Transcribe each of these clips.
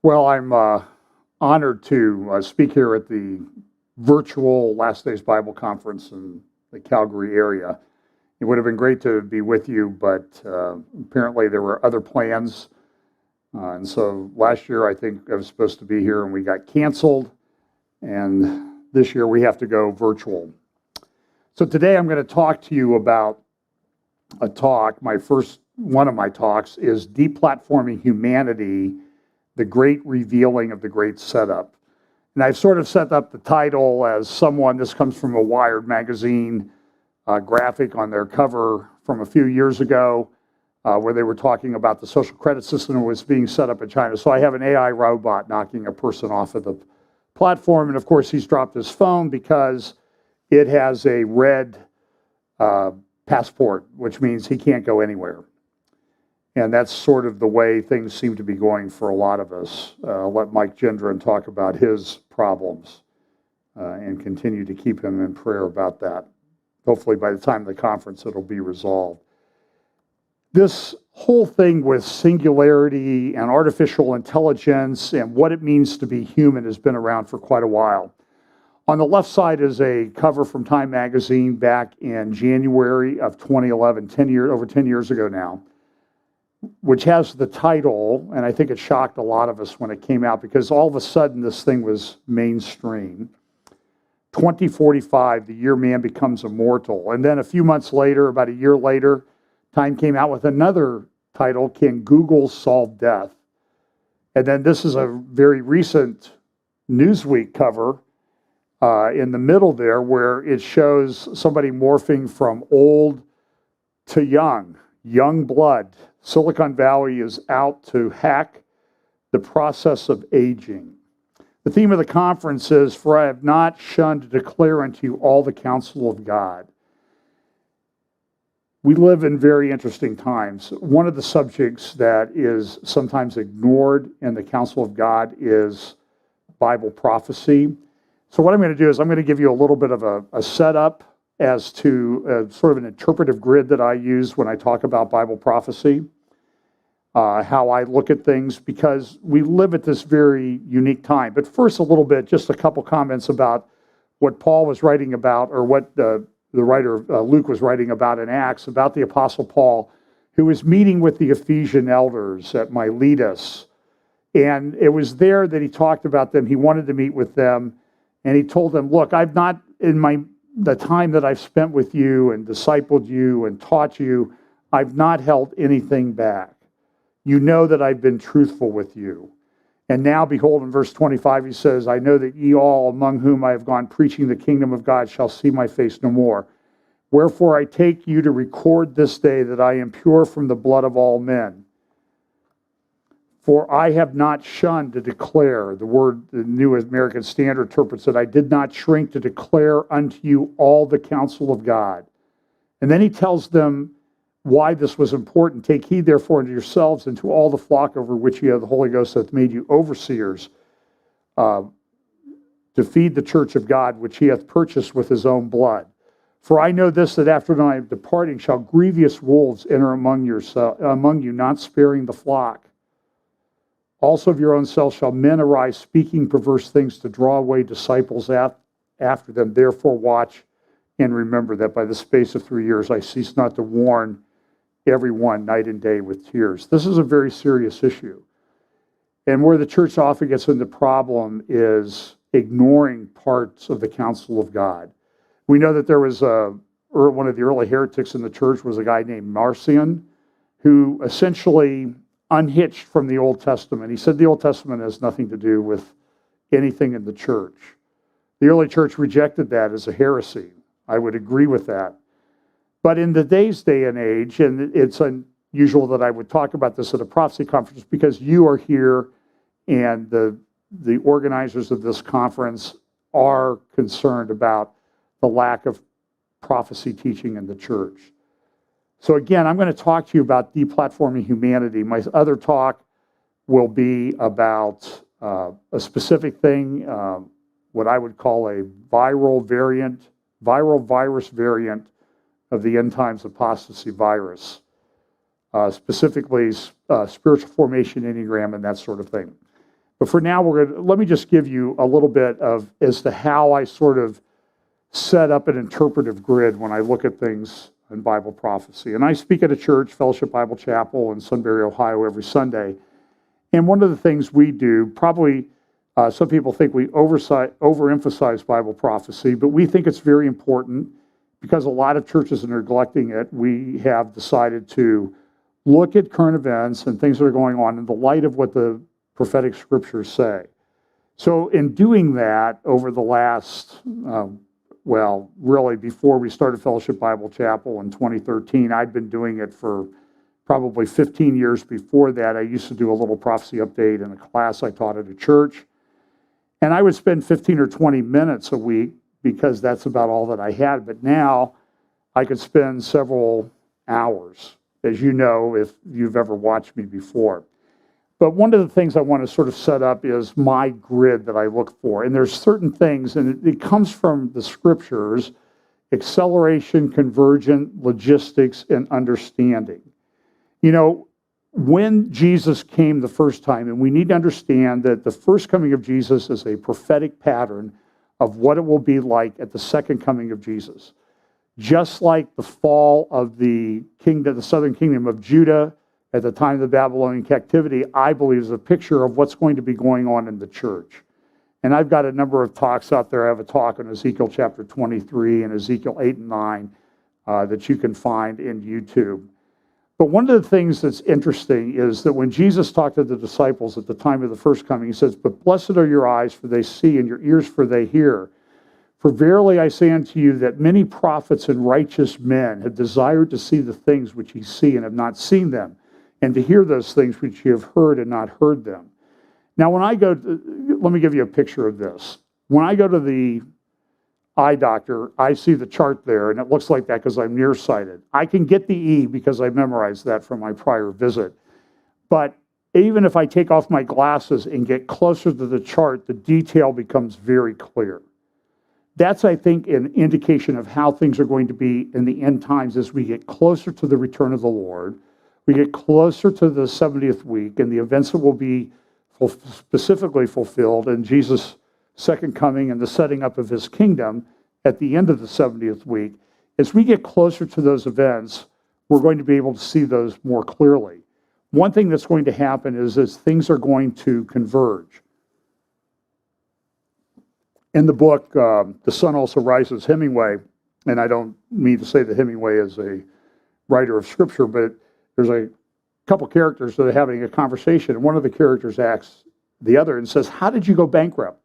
Well, I'm honored to speak here at the virtual Last Days Bible Conference in the Calgary area. It would have been great to be with you, but apparently there were other plans. And so last year I think I was supposed to be here and we got canceled. And this year we have to go virtual. So today I'm going to talk to you about a talk. One of my talks is Deplatforming Humanity, the Great Revealing of the Great Setup. And I've sort of set up the title as this comes from a Wired magazine graphic on their cover from a few years ago, where they were talking about the social credit system that was being set up in China. So I have an AI robot knocking a person off of the platform, and of course he's dropped his phone because it has a red passport, which means he can't go anywhere. And that's sort of the way things seem to be going for a lot of us. I'll let Mike Gendron talk about his problems and continue to keep him in prayer about that. Hopefully by the time of the conference it'll be resolved. This whole thing with singularity and artificial intelligence and what it means to be human has been around for quite a while. On the left side is a cover from Time magazine back in January of 2011, over 10 years ago now, which has the title, and I think it shocked a lot of us when it came out because all of a sudden this thing was mainstream. 2045, the year man becomes immortal. And then a few months later, about a year later, Time came out with another title, Can Google Solve Death? And then this is a very recent Newsweek cover in the middle there where it shows somebody morphing from old to young blood. Silicon Valley is out to hack the process of aging. The theme of the conference is, For I have not shunned to declare unto you all the counsel of God. We live in very interesting times. One of the subjects that is sometimes ignored in the counsel of God is Bible prophecy. So what I'm going to do is I'm going to give you a little bit of a setup as to sort of an interpretive grid that I use when I talk about Bible prophecy. How I look at things, because we live at this very unique time. But first, just a couple comments about what Paul was writing about, or what the writer Luke was writing about in Acts, about the Apostle Paul, who was meeting with the Ephesian elders at Miletus. And it was there that he talked about them. He wanted to meet with them, and he told them, look, I've not, in the time that I've spent with you and discipled you and taught you, I've not held anything back. You know that I've been truthful with you. And now, behold, in verse 25, he says, I know that ye all among whom I have gone preaching the kingdom of God shall see my face no more. Wherefore I take you to record this day that I am pure from the blood of all men. For I have not shunned to declare, the New American Standard interprets it, I did not shrink to declare unto you all the counsel of God. And then he tells them why this was important. Take heed therefore unto yourselves and to all the flock over which you have the Holy Ghost hath made you overseers, to feed the church of God, which he hath purchased with his own blood. For I know this, that after my departing shall grievous wolves enter among you, not sparing the flock. Also of your own selves shall men arise, speaking perverse things to draw away disciples after them. Therefore watch and remember that by the space of 3 years I cease not to warn everyone night and day with tears. This is a very serious issue. And where the church often gets into problem is ignoring parts of the counsel of God. We know that there was one of the early heretics in the church was a guy named Marcion, who essentially unhitched from the Old Testament. He said the Old Testament has nothing to do with anything in the church. The early church rejected that as a heresy. I would agree with that. But in today's day and age, and it's unusual that I would talk about this at a prophecy conference because you are here and the organizers of this conference are concerned about the lack of prophecy teaching in the church. So again, I'm going to talk to you about deplatforming humanity. My other talk will be about a specific thing, what I would call a viral virus variant of the end times apostasy virus, specifically spiritual formation enneagram and that sort of thing. But for now, let me just give you a little bit as to how I sort of set up an interpretive grid when I look at things in Bible prophecy. And I speak at a church, Fellowship Bible Chapel in Sunbury, Ohio, every Sunday. And one of the things we do, probably some people think we overemphasize Bible prophecy, but we think it's very important because a lot of churches are neglecting it. We have decided to look at current events and things that are going on in the light of what the prophetic scriptures say. So in doing that over the last, really before we started Fellowship Bible Chapel in 2013, I'd been doing it for probably 15 years before that. I used to do a little prophecy update in a class I taught at a church. And I would spend 15 or 20 minutes a week because that's about all that I had. But now I could spend several hours, as you know, if you've ever watched me before. But one of the things I want to sort of set up is my grid that I look for. And there's certain things, and it comes from the scriptures: acceleration, convergent, logistics, and understanding. You know, when Jesus came the first time, and we need to understand that the first coming of Jesus is a prophetic pattern of what it will be like at the second coming of Jesus. Just like the fall of the southern kingdom of Judah at the time of the Babylonian captivity, I believe is a picture of what's going to be going on in the church. And I've got a number of talks out there. I have a talk on Ezekiel chapter 23 and Ezekiel 8 and 9 that you can find in YouTube. But one of the things that's interesting is that when Jesus talked to the disciples at the time of the first coming, he says, "But blessed are your eyes, for they see, and your ears, for they hear. For verily I say unto you that many prophets and righteous men have desired to see the things which ye see and have not seen them, and to hear those things which ye have heard and not heard them." Now, let me give you a picture of this. When I go to the eye doctor, I see the chart there, and it looks like that because I'm nearsighted. I can get the E because I memorized that from my prior visit. But even if I take off my glasses and get closer to the chart, the detail becomes very clear. That's, I think, an indication of how things are going to be in the end times as we get closer to the return of the Lord. We get closer to the 70th week and the events that will be specifically fulfilled in Jesus' second coming and the setting up of his kingdom at the end of the 70th week. As we get closer to those events, we're going to be able to see those more clearly. One thing that's going to happen is things are going to converge. In the book, The Sun Also Rises, Hemingway, and I don't mean to say that Hemingway is a writer of scripture, but there's a couple characters that are having a conversation, and one of the characters asks the other and says, "How did you go bankrupt?"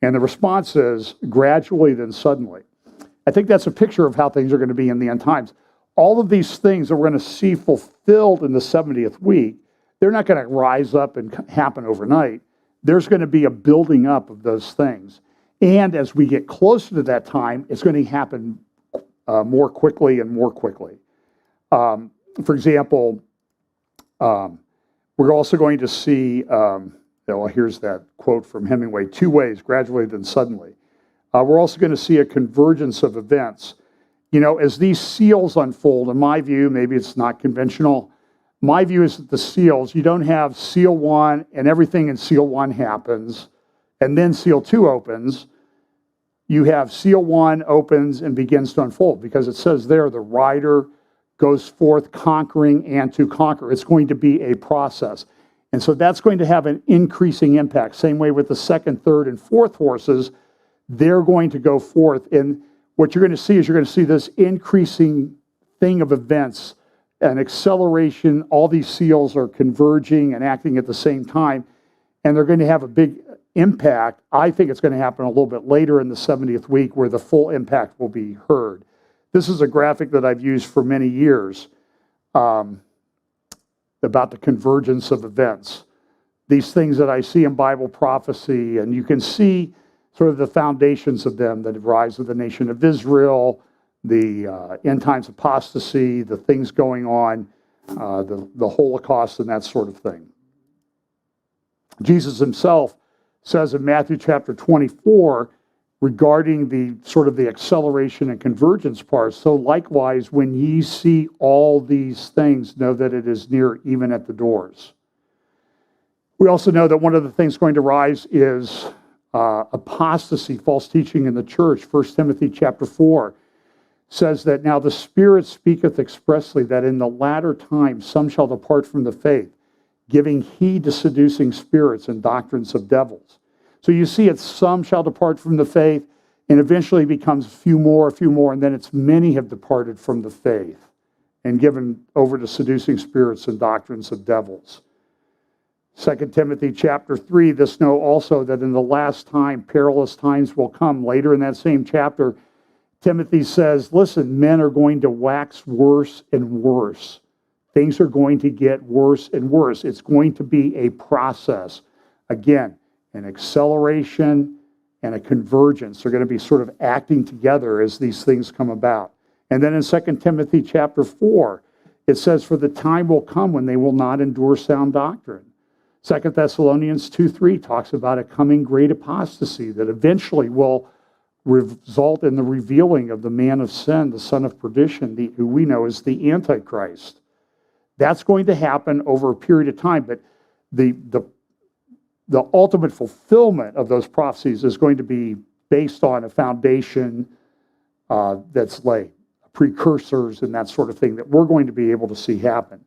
And the response is, "Gradually, then suddenly." I think that's a picture of how things are going to be in the end times. All of these things that we're going to see fulfilled in the 70th week, they're not going to rise up and happen overnight. There's going to be a building up of those things. And as we get closer to that time, it's going to happen more quickly and more quickly. For example, we're also going to see, here's that quote from Hemingway, 2 ways, gradually then suddenly. We're also going to see a convergence of events. You know, as these seals unfold, in my view, maybe it's not conventional, my view is that the seals, you don't have seal 1 and everything in seal 1 happens, and then seal 2 opens. You have seal 1 opens and begins to unfold, because it says there, the rider goes forth conquering and to conquer. It's going to be a process. And so that's going to have an increasing impact. Same way with the second, third, and fourth horses, they're going to go forth. And what you're going to see is you're going to see this increasing thing of events, an acceleration. All these seals are converging and acting at the same time, and they're going to have a big impact. I think it's going to happen a little bit later in the 70th week where the full impact will be heard. This is a graphic that I've used for many years about the convergence of events. These things that I see in Bible prophecy, and you can see sort of the foundations of them, the rise of the nation of Israel, the end times apostasy, the things going on, the Holocaust, and that sort of thing. Jesus himself says in Matthew chapter 24, regarding the sort of the acceleration and convergence part, so likewise, when ye see all these things, know that it is near, even at the doors. We also know that one of the things going to rise is apostasy, false teaching in the church. 1 Timothy chapter 4 says that now the Spirit speaketh expressly that in the latter times some shall depart from the faith, giving heed to seducing spirits and doctrines of devils. So you see it's some shall depart from the faith, and eventually becomes a few more, and then it's many have departed from the faith and given over to seducing spirits and doctrines of devils. 2 Timothy chapter 3, this know also that in the last time perilous times will come. Later in that same chapter, Timothy says, listen, men are going to wax worse and worse. Things are going to get worse and worse. It's going to be a process. Again, an acceleration and a convergence. They're going to be sort of acting together as these things come about. And then in 2 Timothy chapter 4, it says, for the time will come when they will not endure sound doctrine. 2 Thessalonians 2:3 talks about a coming great apostasy that eventually will result in the revealing of the man of sin, the son of perdition, who we know as the Antichrist. That's going to happen over a period of time, but the ultimate fulfillment of those prophecies is going to be based on a foundation that's laid, precursors and that sort of thing that we're going to be able to see happen.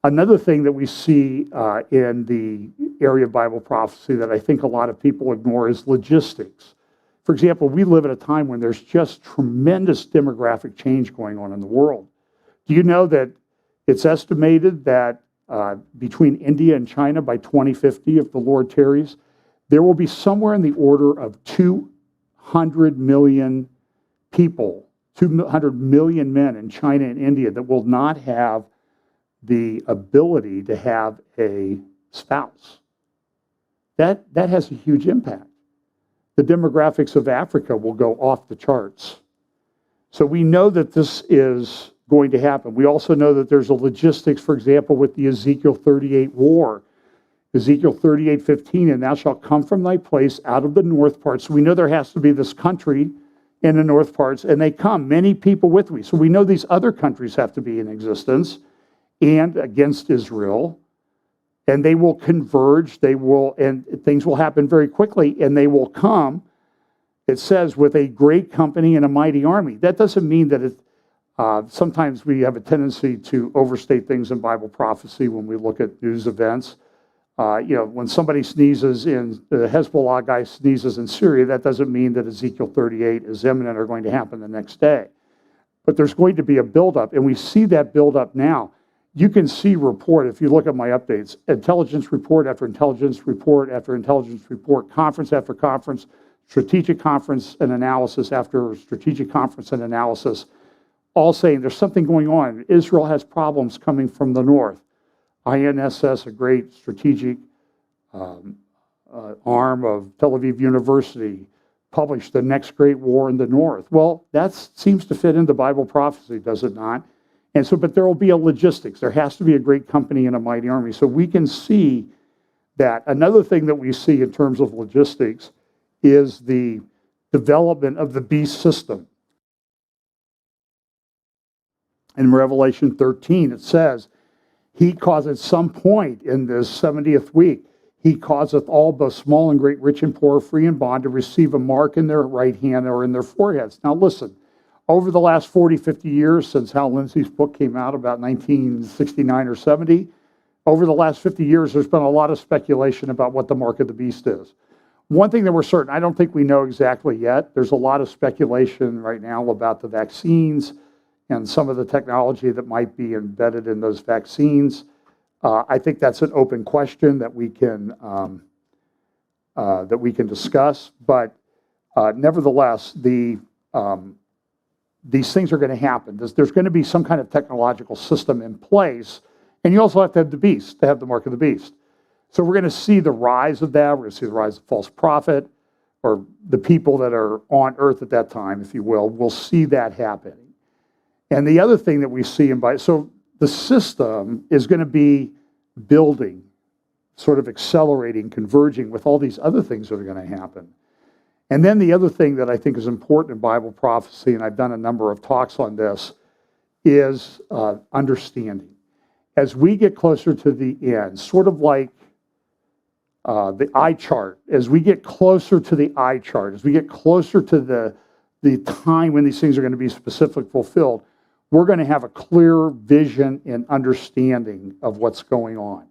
Another thing that we see in the area of Bible prophecy that I think a lot of people ignore is logistics. For example, we live at a time when there's just tremendous demographic change going on in the world. Do you know that it's estimated that between India and China by 2050, if the Lord tarries, there will be somewhere in the order of 200 million people, 200 million men in China and India that will not have the ability to have a spouse. That has a huge impact. The demographics of Africa will go off the charts. So we know that this is going to happen. We also know that there's a logistics, for example, with the Ezekiel 38 war. Ezekiel 38:15, and thou shalt come from thy place out of the north parts. So we know there has to be this country in the north parts, and they come, many people with me. So we know these other countries have to be in existence and against Israel, and they will converge, and things will happen very quickly, and they will come, it says, with a great company and a mighty army. That doesn't mean that sometimes we have a tendency to overstate things in Bible prophecy when we look at news events. When somebody sneezes the Hezbollah guy sneezes in Syria, that doesn't mean that Ezekiel 38 is imminent or going to happen the next day. But there's going to be a buildup, and we see that buildup now. You can see report, if you look at my updates, intelligence report after intelligence report after intelligence report, conference after conference, strategic conference and analysis after strategic conference and analysis, all saying there's something going on. Israel has problems coming from the north. INSS, a great strategic arm of Tel Aviv University, published the next great war in the north. Well, that seems to fit into Bible prophecy, does it not? And so, but there will be a logistics. There has to be a great company and a mighty army. So we can see that. Another thing that we see in terms of logistics is the development of the beast system. In Revelation 13, it says, he causeth some point in this 70th week, he causeth all, both small and great, rich and poor, free and bond, to receive a mark in their right hand or in their foreheads. Now listen, over the last 40, 50 years, since Hal Lindsey's book came out about 1969 or 70, over the last 50 years, there's been a lot of speculation about what the mark of the beast is. One thing that we're certain, I don't think we know exactly yet. There's a lot of speculation right now about the vaccines and some of the technology that might be embedded in those vaccines. I think that's an open question that we can discuss. But nevertheless, these things are going to happen. There's going to be some kind of technological system in place, and you also have to have the beast, to have the mark of the beast. So we're going to see the rise of that. We're going to see the rise of false prophet, or the people that are on earth at that time, if you will. We'll see that happening. And the other thing that we see so the system is going to be building, sort of accelerating, converging with all these other things that are going to happen. And then the other thing that I think is important in Bible prophecy, and I've done a number of talks on this, is understanding. As we get closer to the end, sort of like the eye chart. As we get closer to the eye chart, as we get closer to the time when these things are going to be specifically fulfilled, we're going to have a clear vision and understanding of what's going on.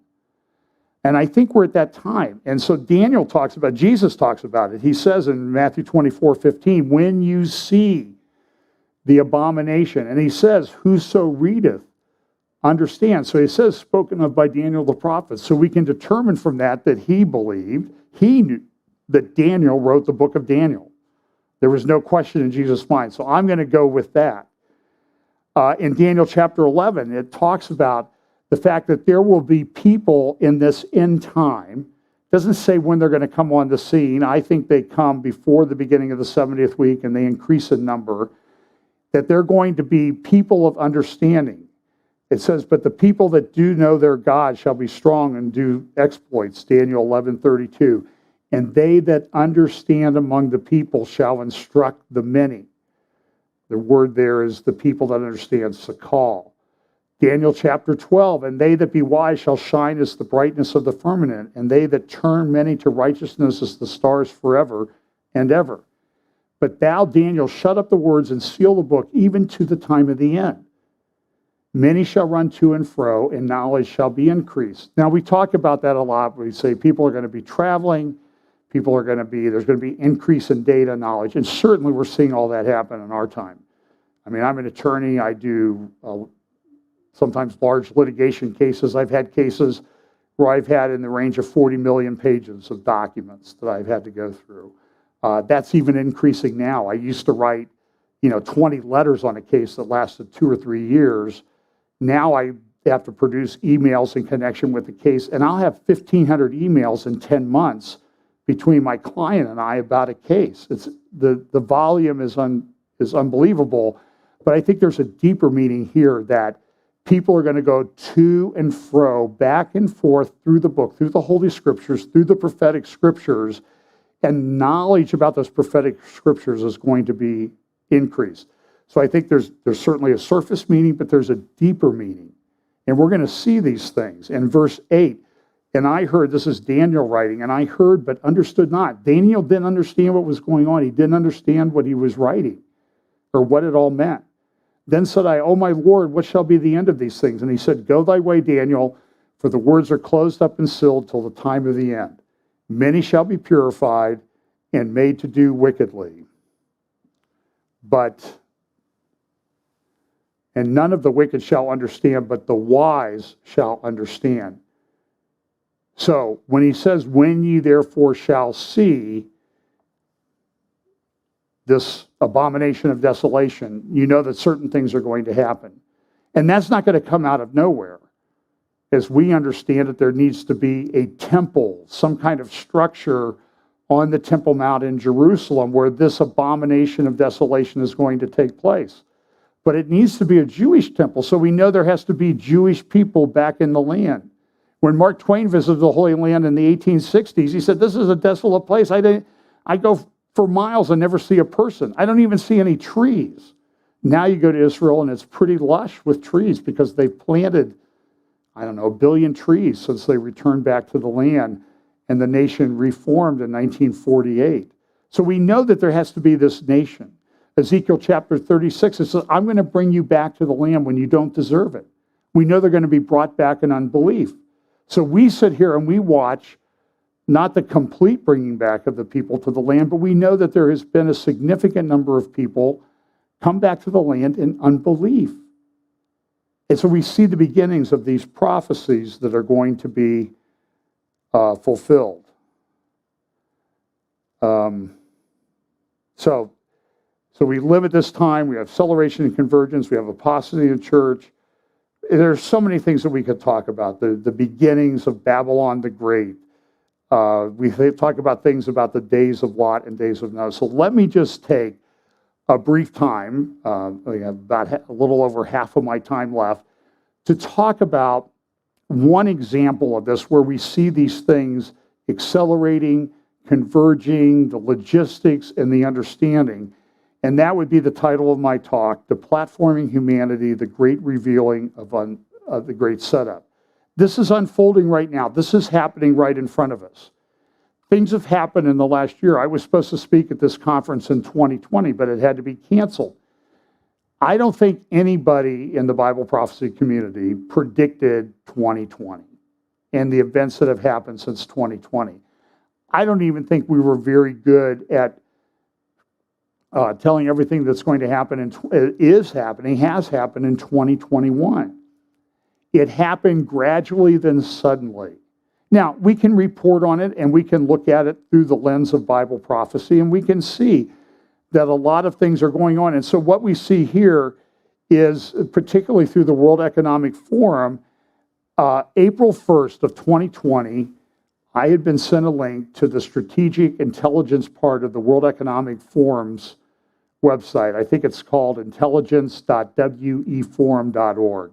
And I think we're at that time. And so Daniel talks about, Jesus talks about it. He says in Matthew 24:15, when you see the abomination, and he says, whoso readeth, understands. So he says, spoken of by Daniel the prophet. So we can determine from that he believed, he knew that Daniel wrote the book of Daniel. There was no question in Jesus' mind. So I'm going to go with that. In Daniel chapter 11, it talks about the fact that there will be people in this end time. It doesn't say when they're going to come on the scene. I think they come before the beginning of the 70th week and they increase in number. That they're going to be people of understanding. It says, but the people that do know their God shall be strong and do exploits, Daniel 11:32. And they that understand among the people shall instruct the many. The word there is the people that understand, sakal. Daniel chapter 12, and they that be wise shall shine as the brightness of the firmament, and they that turn many to righteousness as the stars forever and ever. But thou, Daniel, shut up the words and seal the book, even to the time of the end. Many shall run to and fro, and knowledge shall be increased. Now, we talk about that a lot. We say people are going to be traveling. There's going to be increase in data knowledge. And certainly we're seeing all that happen in our time. I mean, I'm an attorney. I do sometimes large litigation cases. I've had cases where I've had in the range of 40 million pages of documents that I've had to go through. That's even increasing now. I used to write, 20 letters on a case that lasted 2 or 3 years. Now I have to produce emails in connection with the case, and I'll have 1,500 emails in 10 months between my client and I about a case. It's the volume is unbelievable, but I think there's a deeper meaning here that people are going to go to and fro, back and forth through the book, through the Holy Scriptures, through the prophetic Scriptures, and knowledge about those prophetic Scriptures is going to be increased. So I think there's certainly a surface meaning, but there's a deeper meaning. And we're going to see these things. In verse 8, and I heard, this is Daniel writing, and I heard but understood not. Daniel didn't understand what was going on. He didn't understand what he was writing or what it all meant. Then said I, O my Lord, what shall be the end of these things? And he said, go thy way, Daniel, for the words are closed up and sealed till the time of the end. Many shall be purified and made to do wickedly. And none of the wicked shall understand, but the wise shall understand. So when he says, when ye therefore shall see this abomination of desolation, you know that certain things are going to happen. And that's not going to come out of nowhere. As we understand it, there needs to be a temple, some kind of structure on the Temple Mount in Jerusalem where this abomination of desolation is going to take place. But it needs to be a Jewish temple, so we know there has to be Jewish people back in the land. When Mark Twain visited the Holy Land in the 1860s, he said, this is a desolate place. I go for miles and never see a person. I don't even see any trees. Now you go to Israel and it's pretty lush with trees because they've planted, 1 billion trees since they returned back to the land and the nation reformed in 1948. So we know that there has to be this nation. Ezekiel chapter 36, it says, I'm going to bring you back to the land when you don't deserve it. We know they're going to be brought back in unbelief. So we sit here and we watch not the complete bringing back of the people to the land, but we know that there has been a significant number of people come back to the land in unbelief. And so we see the beginnings of these prophecies that are going to be fulfilled. So we live at this time. We have acceleration and convergence. We have apostasy in the church. There's so many things that we could talk about. The beginnings of Babylon the Great. We talk about things about the days of Lot and days of Noah. So let me just take a brief time, we have about a little over half of my time left, to talk about one example of this where we see these things accelerating, converging, the logistics and the understanding. And that would be the title of my talk, The Platforming Humanity, the Great Revealing of the Great Setup. This is unfolding right now. This is happening right in front of us. things have happened in the last year. I was supposed to speak at this conference in 2020, but it had to be canceled. I don't think anybody in the Bible prophecy community predicted 2020 and the events that have happened since 2020. I don't even think we were very good at telling everything that's going to happen and is happening, has happened in 2021. It happened gradually, then suddenly. Now, we can report on it and we can look at it through the lens of Bible prophecy, and we can see that a lot of things are going on. And so what we see here is, particularly through the World Economic Forum, April 1st of 2020, I had been sent a link to the strategic intelligence part of the World Economic Forum's website. I think it's called intelligence.weforum.org.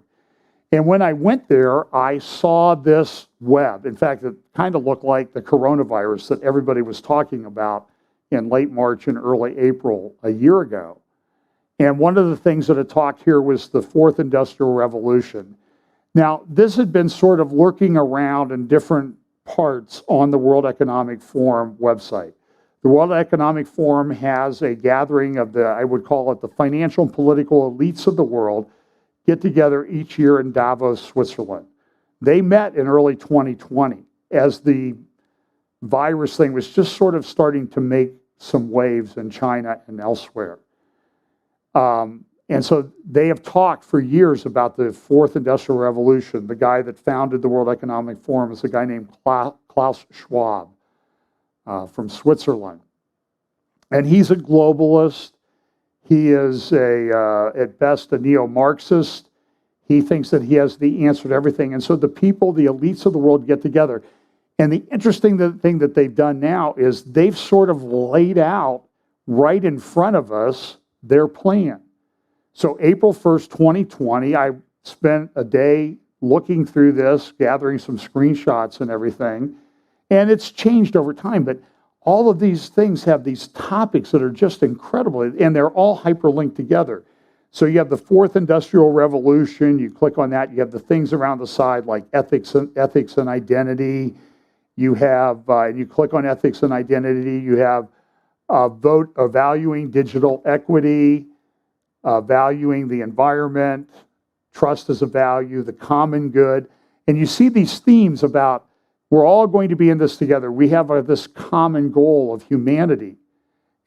And when I went there, I saw this web. In fact, it kind of looked like the coronavirus that everybody was talking about in late March and early April a year ago. And one of the things that it talked here was the fourth industrial revolution. Now, this had been sort of lurking around in different parts on the World Economic Forum website. The World Economic Forum has a gathering of the, I would call it the financial and political elites of the world, get together each year in Davos, Switzerland. They met in early 2020 as the virus thing was just sort of starting to make some waves in China and elsewhere. And so they have talked for years about the fourth industrial revolution. The guy that founded the World Economic Forum is a guy named Klaus Schwab from Switzerland. And he's a globalist. He is at best a neo-Marxist. He thinks that he has the answer to everything. And so the people, the elites of the world get together. And the interesting thing that they've done now is they've sort of laid out right in front of us their plan. So April 1st, 2020, I spent a day looking through this, gathering some screenshots and everything. And it's changed over time, but all of these things have these topics that are just incredible, and they're all hyperlinked together. So you have the fourth industrial revolution. You click on that. You have the things around the side like ethics and identity. You have, and you click on ethics and identity. You have valuing digital equity, valuing the environment, trust as a value, the common good. And you see these themes about we're all going to be in this together. We have this common goal of humanity.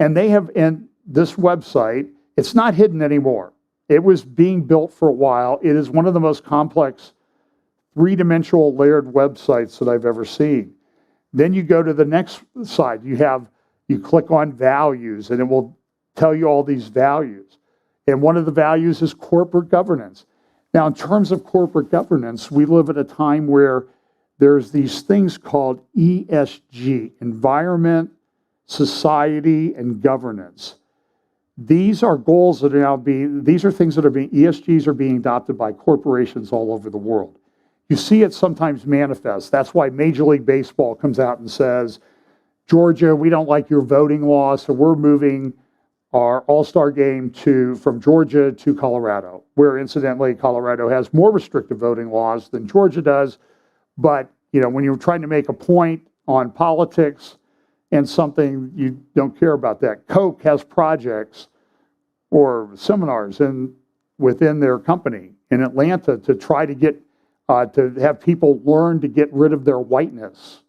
And they have, in this website, it's not hidden anymore. It was being built for a while. It is one of the most complex three-dimensional layered websites that I've ever seen. Then you go to the next side. You click on values, and it will tell you all these values. And one of the values is corporate governance. Now, in terms of corporate governance, we live at a time where there's these things called ESG, environment, society, and governance. These are goals that are now these are things that are ESGs are being adopted by corporations all over the world. You see it sometimes manifest. That's why Major League Baseball comes out and says, Georgia, we don't like your voting laws, so we're moving our all-star game from Georgia to Colorado, where incidentally Colorado has more restrictive voting laws than Georgia does. But when you're trying to make a point on politics and something, you don't care about that. Coke has projects or seminars within their company in Atlanta to try to get to have people learn to get rid of their whiteness.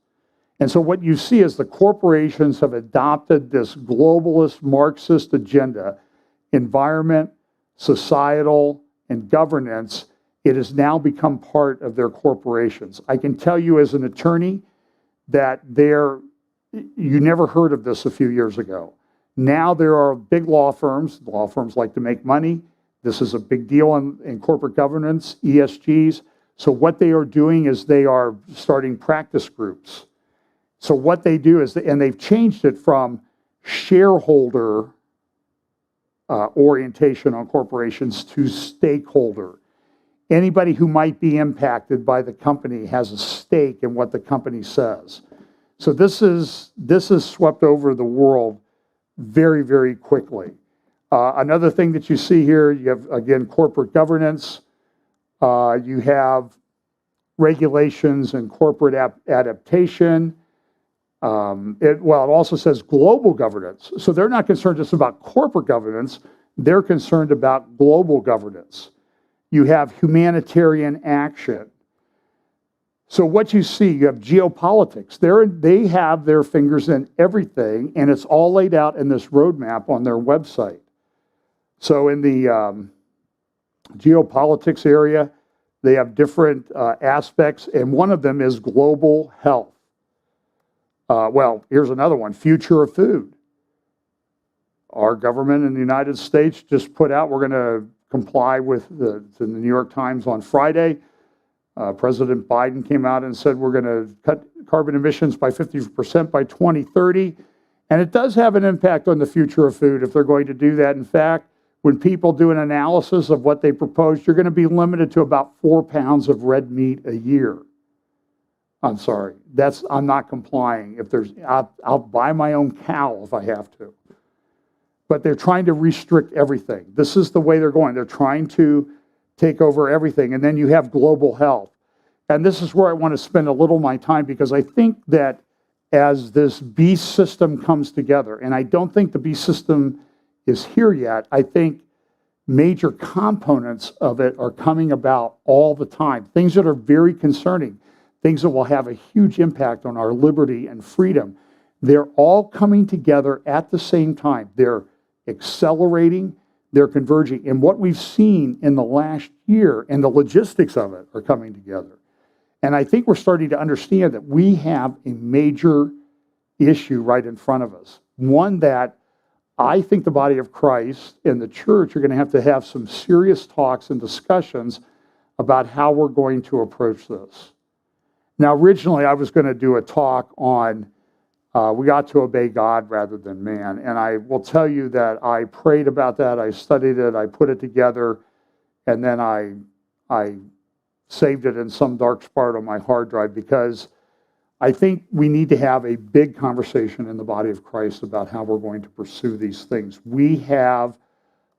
And so what you see is the corporations have adopted this globalist Marxist agenda, environment, societal, and governance. It has now become part of their corporations. I can tell you as an attorney that you never heard of this a few years ago. Now there are big law firms. Law firms like to make money. This is a big deal in corporate governance, ESGs. So what they are doing is they are starting practice groups. So what they do is, and they've changed it from shareholder orientation on corporations to stakeholder. Anybody who might be impacted by the company has a stake in what the company says. So this is swept over the world very, very quickly. Another thing that you see here, you have, again, corporate governance. You have regulations and corporate adaptation. It also says global governance. So they're not concerned just about corporate governance, they're concerned about global governance. You have humanitarian action. So what you see, you have geopolitics. They have their fingers in everything, and it's all laid out in this roadmap on their website. So in the geopolitics area, they have different aspects, and one of them is global health. Here's another one, future of food. Our government in the United States just put out, we're going to comply with the New York Times on Friday. President Biden came out and said we're going to cut carbon emissions by 50% by 2030. And it does have an impact on the future of food if they're going to do that. In fact, when people do an analysis of what they proposed, you're going to be limited to about 4 pounds of red meat a year. I'm sorry, I'm not complying. I'll buy my own cow if I have to. But they're trying to restrict everything. This is the way they're going. They're trying to take over everything. And then you have global health. And this is where I want to spend a little of my time, because I think that as this beast system comes together, and I don't think the beast system is here yet, I think major components of it are coming about all the time. Things that are very concerning, things that will have a huge impact on our liberty and freedom. They're all coming together at the same time. They're accelerating, they're converging. And what we've seen in the last year and the logistics of it are coming together. And I think we're starting to understand that we have a major issue right in front of us. One that I think the body of Christ and the church are going to have some serious talks and discussions about how we're going to approach this. Now, originally, I was going to do a talk on we got to obey God rather than man. And I will tell you that I prayed about that, I studied it, I put it together, and then I saved it in some dark spot on my hard drive, because I think we need to have a big conversation in the body of Christ about how we're going to pursue these things. We have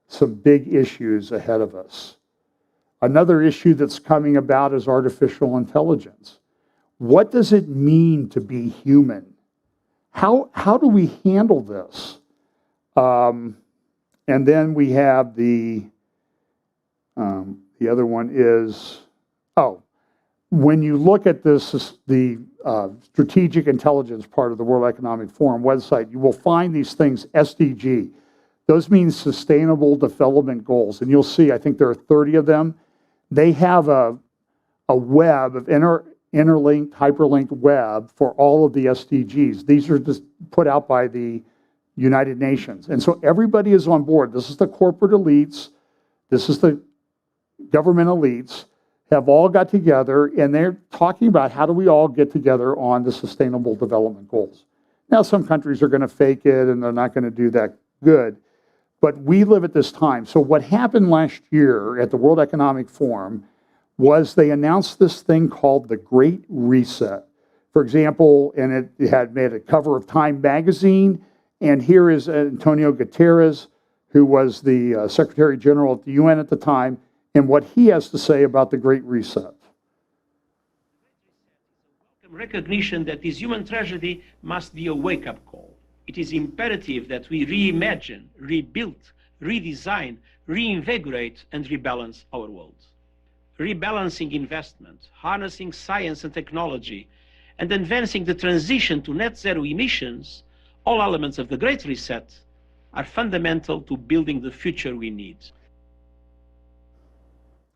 some big issues ahead of us. Another issue that's coming about is artificial intelligence. What does it mean to be human? How do we handle this? And then we have the other one is, when you look at this, the strategic intelligence part of the World Economic Forum website, you will find these things, SDG. Those mean Sustainable Development Goals. And you'll see, I think there are 30 of them. They have a web of interlinked, hyperlinked web for all of the SDGs. These are just put out by the United Nations. And so everybody is on board. This is the corporate elites. This is the government elites have all got together, and they're talking about how do we all get together on the Sustainable Development Goals. Now, some countries are going to fake it, and they're not going to do that good. But we live at this time. So what happened last year at the World Economic Forum was they announced this thing called the Great Reset. For example, and it had made a cover of Time magazine, and here is Antonio Guterres, who was the Secretary General at the UN at the time, and what he has to say about the Great Reset. Recognition that this human tragedy must be a wake-up call. It is imperative that we reimagine, rebuild, redesign, reinvigorate, and rebalance our world. Rebalancing investment, harnessing science and technology, and advancing the transition to net zero emissions, all elements of the Great Reset, are fundamental to building the future we need.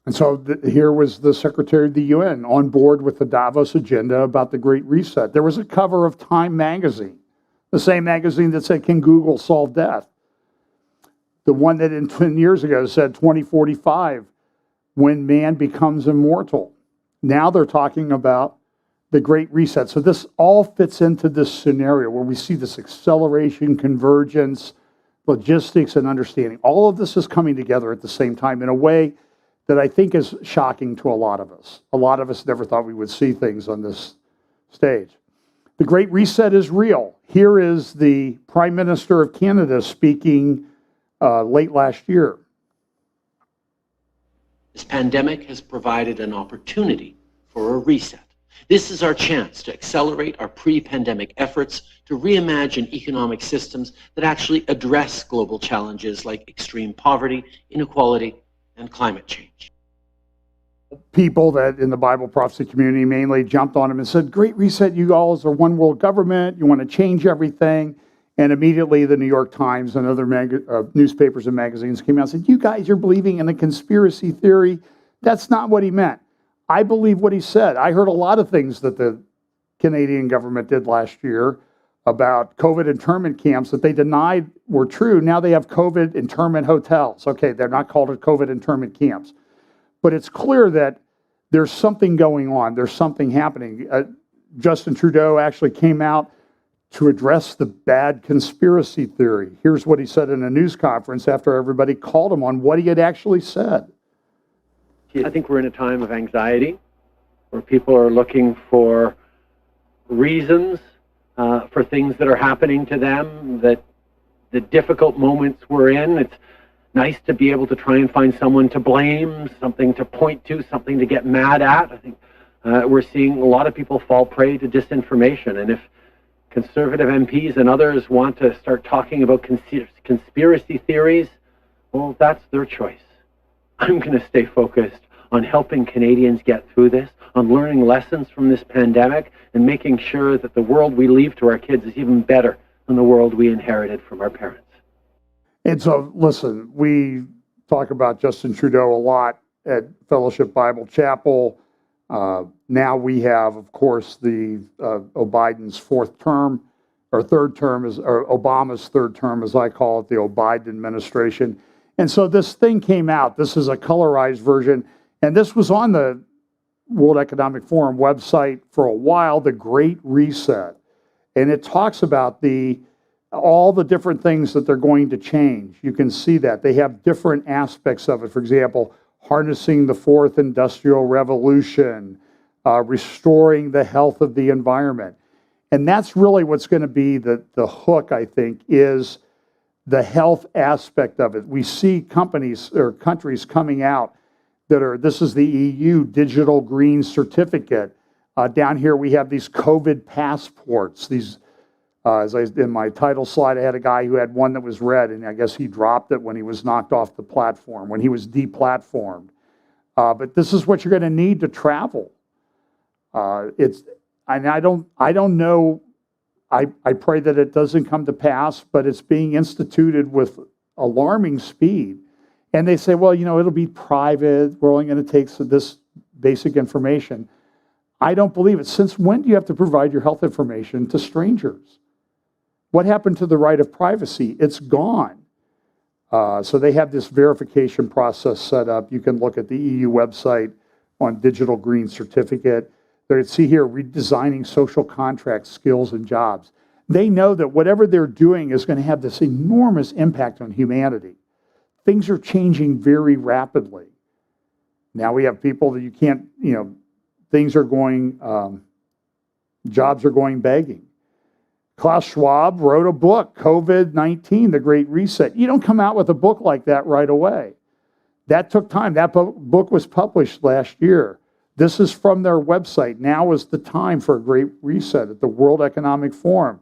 And so here was the Secretary of the UN on board with the Davos agenda about the Great Reset. There was a cover of Time magazine, the same magazine that said, "Can Google solve death?" The one that 10 years ago said 2045, when man becomes immortal. Now they're talking about the Great Reset. So this all fits into this scenario where we see this acceleration, convergence, logistics, and understanding. All of this is coming together at the same time in a way that I think is shocking to a lot of us. A lot of us never thought we would see things on this stage. The Great Reset is real. Here is the Prime Minister of Canada speaking late last year. This pandemic has provided an opportunity for a reset. This is our chance to accelerate our pre-pandemic efforts to reimagine economic systems that actually address global challenges like extreme poverty, inequality, and climate change. People that in the Bible prophecy community mainly jumped on him and said, Great Reset, you all are one world government, you want to change everything. And immediately the New York Times and other newspapers and magazines came out and said, you guys are believing in a conspiracy theory. That's not what he meant. I believe what he said. I heard a lot of things that the Canadian government did last year about COVID internment camps that they denied were true. Now they have COVID internment hotels. Okay, they're not called COVID internment camps. But it's clear that there's something going on. There's something happening. Justin Trudeau actually came out to address the bad conspiracy theory. Here's what he said in a news conference after everybody called him on what he had actually said. I think we're in a time of anxiety where people are looking for reasons for things that are happening to them, that the difficult moments we're in. It's nice to be able to try and find someone to blame, something to point to, something to get mad at. I think we're seeing a lot of people fall prey to disinformation. And if conservative MPs and others want to start talking about conspiracy theories, well, that's their choice. I'm going to stay focused on helping Canadians get through this, on learning lessons from this pandemic, and making sure that the world we leave to our kids is even better than the world we inherited from our parents. And so, listen, we talk about Justin Trudeau a lot at Fellowship Bible Chapel. Now we have, of course, the Biden's fourth term, or third term, or Obama's third term, as I call it, the Biden administration. And so this thing came out. This is a colorized version. And this was on the World Economic Forum website for a while, the Great Reset. And it talks about all the different things that they're going to change. You can see that. They have different aspects of it. For example, harnessing the fourth industrial revolution, restoring the health of the environment. And that's really what's going to be the hook, I think, is the health aspect of it. We see companies or countries coming out that are, this is the EU Digital Green Certificate. Down here we have these COVID passports. These, in my title slide, I had a guy who had one that was red, and I guess he dropped it when he was knocked off the platform, when he was deplatformed. But this is what you're going to need to travel. And I don't know. I pray that it doesn't come to pass, but it's being instituted with alarming speed. And they say, well, it'll be private. We're only going to take this basic information. I don't believe it. Since when do you have to provide your health information to strangers? What happened to the right of privacy? It's gone. So they have this verification process set up. You can look at the EU website on Digital Green Certificate. They see here, redesigning social contracts, skills, and jobs. They know that whatever they're doing is going to have this enormous impact on humanity. Things are changing very rapidly. Now we have people that you can't, things are going, jobs are going begging. Klaus Schwab wrote a book, COVID-19, The Great Reset. You don't come out with a book like that right away. That took time. That book was published last year. This is from their website. Now is the time for a great reset at the World Economic Forum.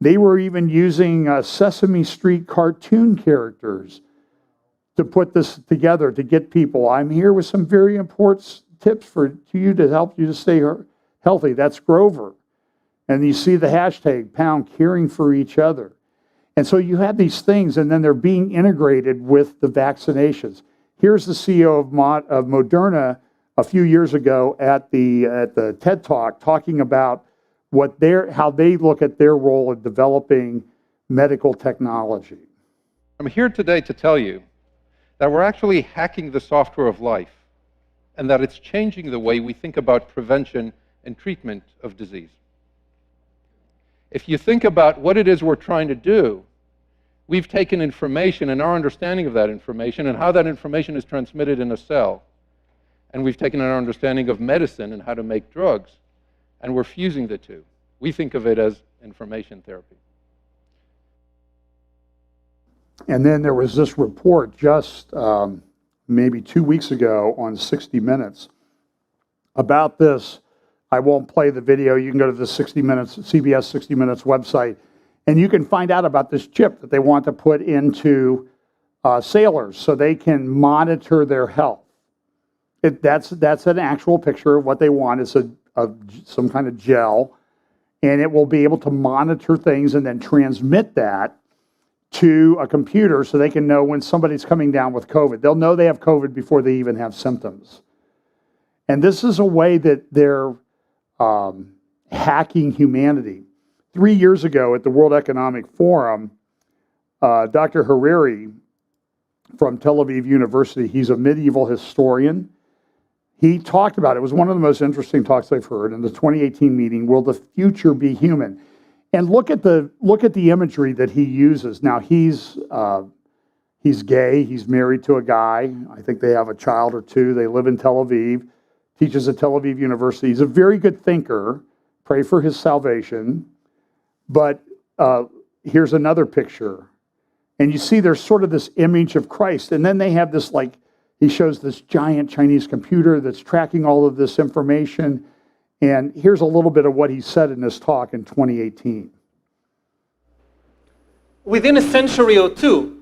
They were even using Sesame Street cartoon characters to put this together to get people. I'm here with some very important tips to you to help you to stay healthy. That's Grover. And you see the hashtag, pound caring for each other. And so you have these things, and then they're being integrated with the vaccinations. Here's the CEO of Moderna a few years ago at the TED Talk talking about how they look at their role in developing medical technology. I'm here today to tell you that we're actually hacking the software of life, and that it's changing the way we think about prevention and treatment of disease. If you think about what it is we're trying to do, we've taken information and our understanding of that information and how that information is transmitted in a cell, and we've taken our understanding of medicine and how to make drugs, and we're fusing the two. We think of it as information therapy. And then there was this report just maybe 2 weeks ago on 60 Minutes about this I won't play the video. You can go to the 60 Minutes, CBS 60 Minutes website, and you can find out about this chip that they want to put into sailors so they can monitor their health. That's an actual picture of what they want. It's some kind of gel, and it will be able to monitor things and then transmit that to a computer so they can know when somebody's coming down with COVID. They'll know they have COVID before they even have symptoms. And this is a way that they're hacking humanity. 3 years ago at the World Economic Forum, Dr. Hariri from Tel Aviv University, he's a medieval historian. He talked about it. It was one of the most interesting talks I've heard in the 2018 meeting, Will the Future Be Human? And look at the imagery that he uses. Now, he's gay. He's married to a guy. I think they have a child or two. They live in Tel Aviv, teaches at Tel Aviv University. He's a very good thinker. Pray for his salvation. But here's another picture. And you see there's sort of this image of Christ. And then they have this, like, he shows this giant Chinese computer that's tracking all of this information. And here's a little bit of what he said in this talk in 2018. Within a century or two,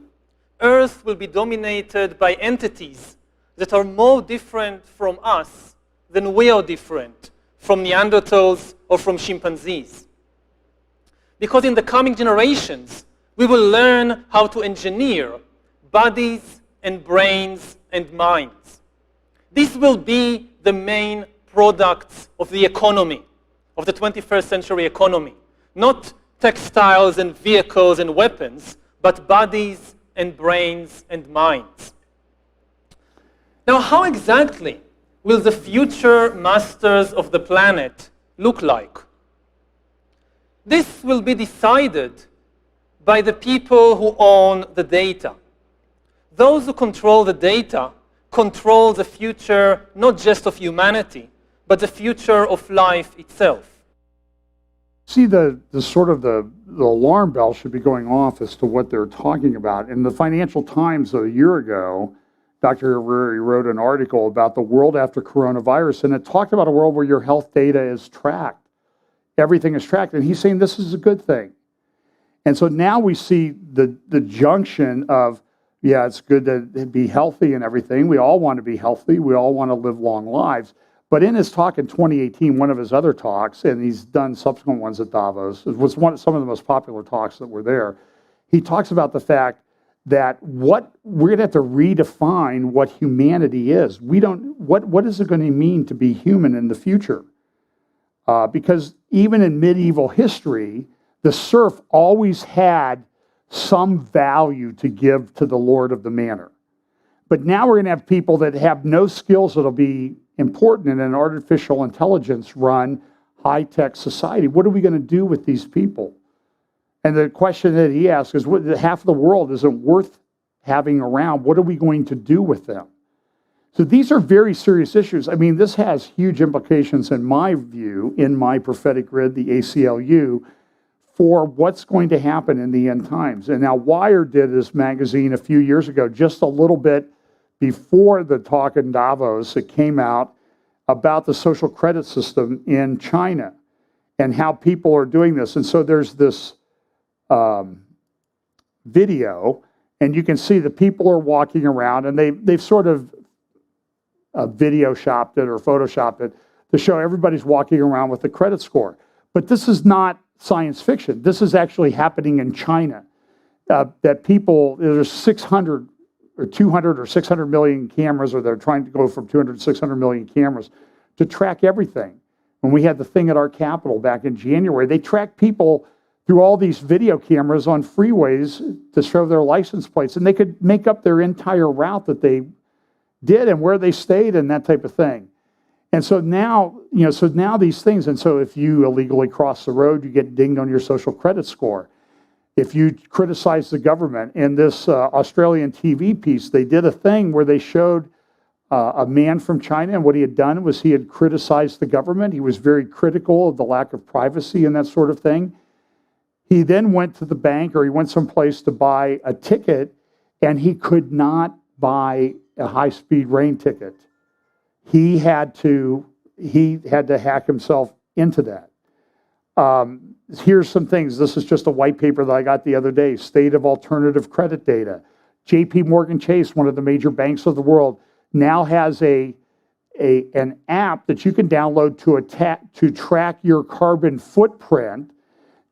Earth will be dominated by entities that are more different from us than we are different from Neanderthals or from chimpanzees. Because in the coming generations, we will learn how to engineer bodies and brains and minds. This will be the main products of the economy, of the 21st century economy. Not textiles and vehicles and weapons, but bodies and brains and minds. Now, how exactly will the future masters of the planet look like? This will be decided by the people who own the data. Those who control the data control the future not just of humanity, but the future of life itself. See, the alarm bell should be going off as to what they're talking about. In the Financial Times a year ago, Dr. Hariri wrote an article about the world after coronavirus, and it talked about a world where your health data is tracked. Everything is tracked, and he's saying this is a good thing. And so now we see the junction of, yeah, it's good to be healthy and everything. We all want to be healthy. We all want to live long lives. But in his talk in 2018, one of his other talks, and he's done subsequent ones at Davos, it was some of the most popular talks that were there. He talks about the fact that we're going to have to redefine what humanity is. What is it going to mean to be human in the future? Because even in medieval history, the serf always had some value to give to the lord of the manor. But now we're going to have people that have no skills that'll be important in an artificial intelligence run high-tech society. What are we going to do with these people? And the question that he asks is, half of the world isn't worth having around. What are we going to do with them? So these are very serious issues. I mean, this has huge implications in my view, in my prophetic grid, the ACLU, for what's going to happen in the end times. And now Wired did this magazine a few years ago, just a little bit before the talk in Davos. It came out about the social credit system in China and how people are doing this. And so there's this video, and you can see the people are walking around, and they've sort of video shopped it or photoshopped it to show everybody's walking around with a credit score. But this is not science fiction. This is actually happening in China. That people, there's 600 or 200 or 600 million cameras, or they're trying to go from 200 to 600 million cameras to track everything. When we had the thing at our Capitol back in January, they tracked people through all these video cameras on freeways to show their license plates, and they could make up their entire route that they did and where they stayed and that type of thing. And so now, now these things, and so if you illegally cross the road, you get dinged on your social credit score. If you criticize the government, in this Australian TV piece, they did a thing where they showed a man from China, and what he had done was he had criticized the government. He was very critical of the lack of privacy and that sort of thing. He then went to the bank, or he went someplace to buy a ticket, and he could not buy a high-speed rail ticket. He had to he had to hack himself into that. Here's some things. This is just a white paper that I got the other day, State of Alternative Credit Data. JP Morgan Chase, one of the major banks of the world, now has an app that you can download to track your carbon footprint.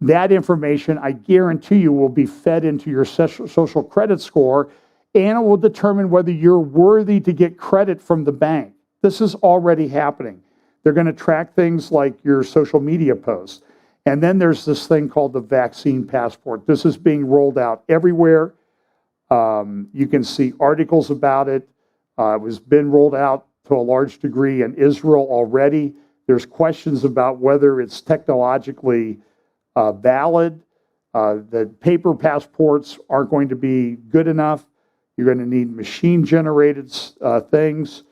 That information, I guarantee you, will be fed into your social credit score, and it will determine whether you're worthy to get credit from the bank. This is already happening. They're going to track things like your social media posts. And then there's this thing called the vaccine passport. This is being rolled out everywhere. You can see articles about it. It was been rolled out to a large degree in Israel already. There's questions about whether it's technologically valid. The paper passports aren't going to be good enough. You're going to need machine-generated things.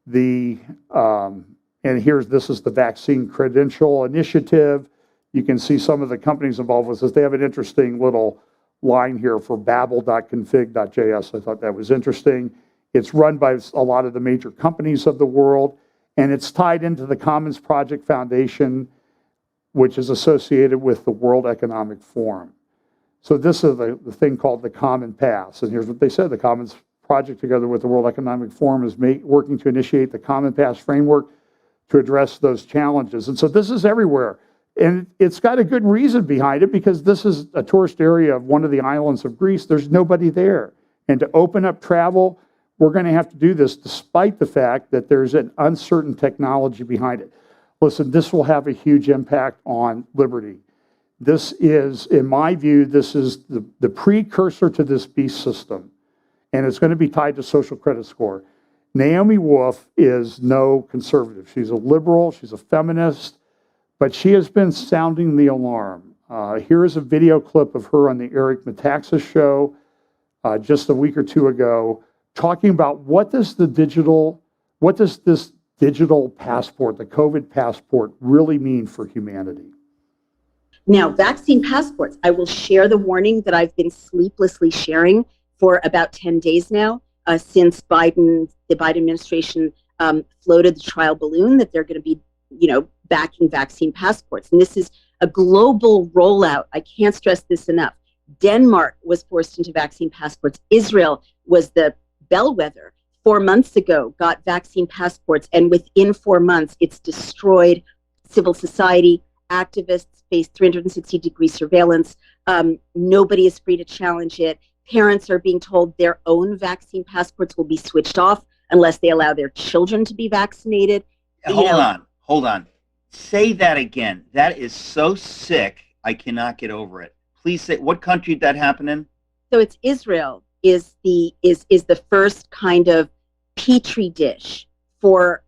And this is the Vaccine Credential Initiative. You can see some of the companies involved with this. They have an interesting little line here for babel.config.js. I thought that was interesting. It's run by a lot of the major companies of the world, and it's tied into the Commons Project Foundation, which is associated with the World Economic Forum. So this is the thing called the Common Pass. And here's what they said. The Commons Project, together with the World Economic Forum, is working to initiate the Common Pass framework to address those challenges. And so this is everywhere. And it's got a good reason behind it, because this is a tourist area of one of the islands of Greece. There's nobody there. And to open up travel, we're going to have to do this despite the fact that there's an uncertain technology behind it. Listen, this will have a huge impact on liberty. This is, in my view, this is the precursor to this beast system. And it's going to be tied to social credit score. Naomi Wolf is no conservative. She's a liberal. She's a feminist. But she has been sounding the alarm. Here is a video clip of her on the Eric Metaxas show just a week or two ago, talking about what does this digital passport, the COVID passport, really mean for humanity? Now, vaccine passports, I will share the warning that I've been sleeplessly sharing for about 10 days now, since the Biden administration floated the trial balloon that they're going to be, backing vaccine passports. And this is a global rollout. I can't stress this enough. Denmark was forced into vaccine passports. Israel was the bellwether 4 months ago, got vaccine passports, and within 4 months, it's destroyed civil society. Activists face 360-degree surveillance. Nobody is free to challenge it. Parents are being told their own vaccine passports will be switched off unless they allow their children to be vaccinated. Hold on. Say that again. That is so sick. I cannot get over it. Please say, what country did that happen in? So it's Israel is the first kind of petri dish for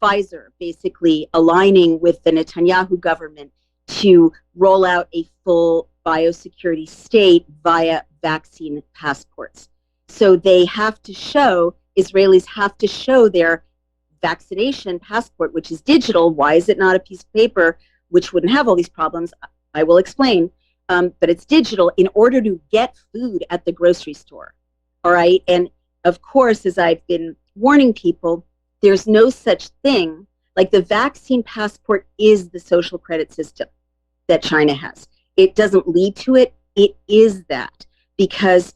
Pfizer, basically aligning with the Netanyahu government to roll out a full biosecurity state via vaccine passports. So Israelis have to show their vaccination passport, which is digital. Why is it not a piece of paper, which wouldn't have all these problems? I will explain. But it's digital in order to get food at the grocery store. All right. And of course, as I've been warning people, there's no such thing like the vaccine passport is the social credit system that China has. It doesn't lead to it. It is that, because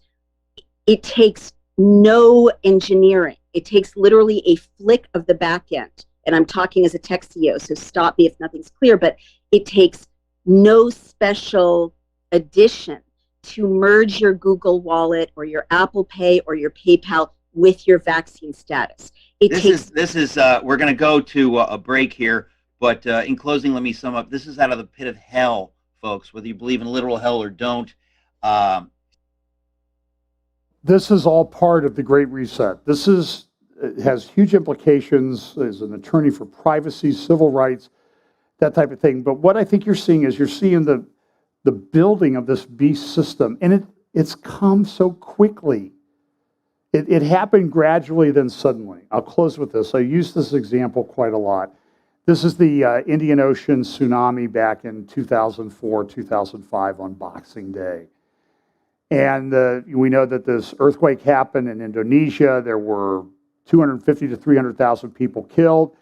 it takes no engineering. It takes literally a flick of the back end. And I'm talking as a tech CEO, so stop me if nothing's clear, but it takes no special addition to merge your Google Wallet or your Apple Pay or your PayPal with your vaccine status. We're going to go to a break here, but in closing, let me sum up. This is out of the pit of hell, folks, whether you believe in literal hell or don't. This is all part of the Great Reset. It has huge implications as an attorney for privacy, civil rights, that type of thing. But what I think you're seeing the building of this beast system, and it's come so quickly. It happened gradually, then suddenly. I'll close with this. I use this example quite a lot. This is the Indian Ocean tsunami back in 2004, 2005 on Boxing Day. And we know that this earthquake happened in Indonesia. There were 250 to 300,000 people killed.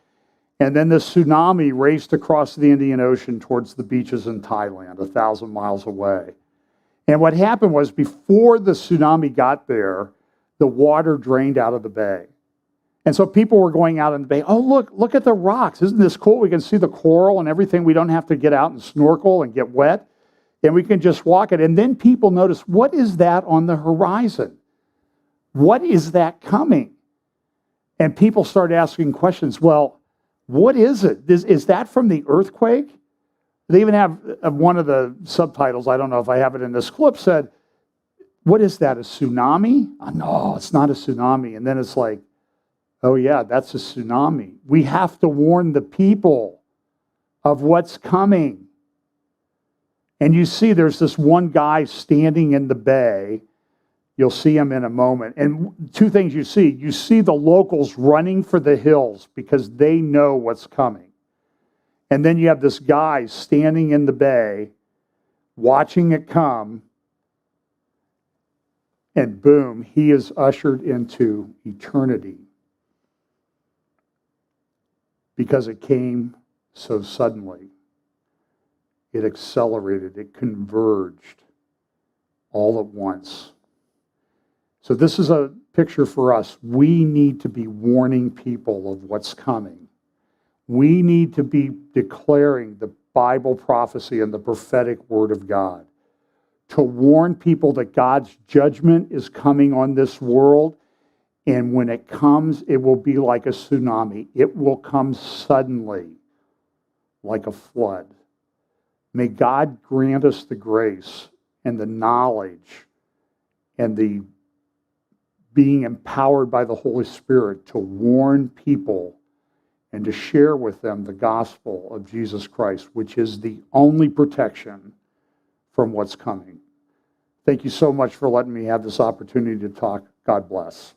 And then the tsunami raced across the Indian Ocean towards the beaches in Thailand, 1,000 miles away. And what happened was before the tsunami got there, the water drained out of the bay. And so people were going out in the bay, oh, look at the rocks. Isn't this cool? We can see the coral and everything. We don't have to get out and snorkel and get wet. And we can just walk it. And then people notice, what is that on the horizon? What is that coming? And people started asking questions. Well, what is it? Is that from the earthquake? They even have one of the subtitles, I don't know if I have it in this clip, said, what is that, a tsunami? Oh, no, it's not a tsunami. And then it's like, oh yeah, that's a tsunami. We have to warn the people of what's coming. And you see there's this one guy standing in the bay. You'll see him in a moment. And two things you see the locals running for the hills because they know what's coming. And then you have this guy standing in the bay, watching it come, and boom, he is ushered into eternity because it came so suddenly. It accelerated, it converged all at once. So this is a picture for us. We need to be warning people of what's coming. We need to be declaring the Bible prophecy and the prophetic word of God to warn people that God's judgment is coming on this world. And when it comes, it will be like a tsunami. It will come suddenly, like a flood. May God grant us the grace and the knowledge and the being empowered by the Holy Spirit to warn people and to share with them the gospel of Jesus Christ, which is the only protection from what's coming. Thank you so much for letting me have this opportunity to talk. God bless.